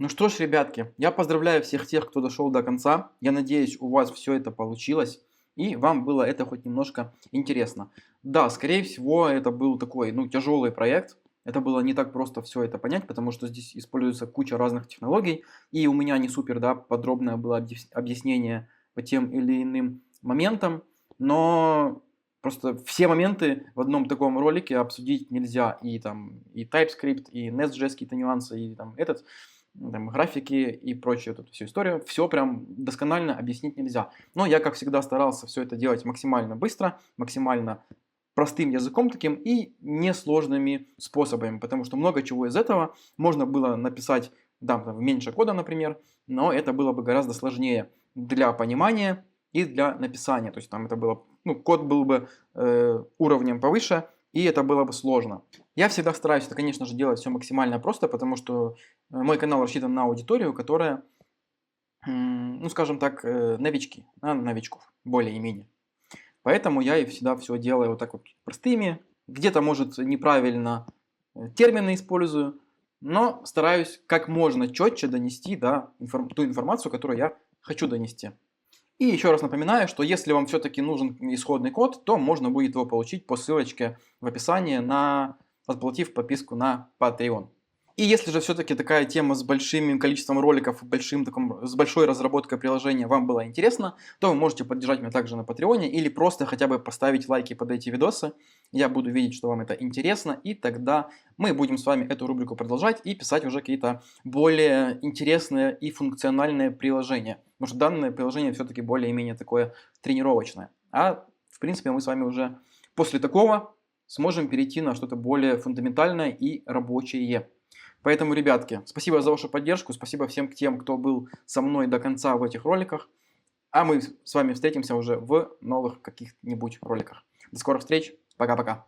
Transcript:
Ну что ж, ребятки, я поздравляю всех тех, кто дошел до конца. Я надеюсь, у вас все это получилось, и вам было это хоть немножко интересно. Да, скорее всего, это был такой, ну, тяжелый проект. Это было не так просто все это понять, потому что здесь используется куча разных технологий, и у меня не супер, да, подробное было объяснение по тем или иным моментам, но просто все моменты в одном таком ролике обсудить нельзя. И там и TypeScript, и Nest.js какие-то нюансы, и там этот там, графики и прочую вот эту всю историю. Все прям досконально объяснить нельзя. Но я, как всегда, старался все это делать максимально быстро, максимально простым языком таким и несложными способами, потому что много чего из этого можно было написать, да, там, меньше кода, например, но это было бы гораздо сложнее для понимания и для написания. То есть там это было, ну, код был бы уровнем повыше, и это было бы сложно. Я всегда стараюсь это, конечно же, делать все максимально просто, потому что мой канал рассчитан на аудиторию, которая, ну, скажем так, новички, на новичков, более-менее. Поэтому я и всегда все делаю вот так вот простыми. Где-то, может, неправильно термины использую, но стараюсь как можно четче донести, да, ту информацию, которую я хочу донести. И еще раз напоминаю, что если вам все-таки нужен исходный код, то можно будет его получить по ссылочке в описании, оплатив подписку на Patreon. И если же все-таки такая тема с большим количеством роликов, с большой разработкой приложения вам была интересна, то вы можете поддержать меня также на Патреоне или просто хотя бы поставить лайки под эти видосы. Я буду видеть, что вам это интересно, и тогда мы будем с вами эту рубрику продолжать и писать уже какие-то более интересные и функциональные приложения. Потому что данное приложение все-таки более-менее такое тренировочное. А в принципе мы с вами уже после такого сможем перейти на что-то более фундаментальное и рабочее. Поэтому, ребятки, спасибо за вашу поддержку, спасибо всем тем, кто был со мной до конца в этих роликах. А мы с вами встретимся уже в новых каких-нибудь роликах. До скорых встреч, пока-пока.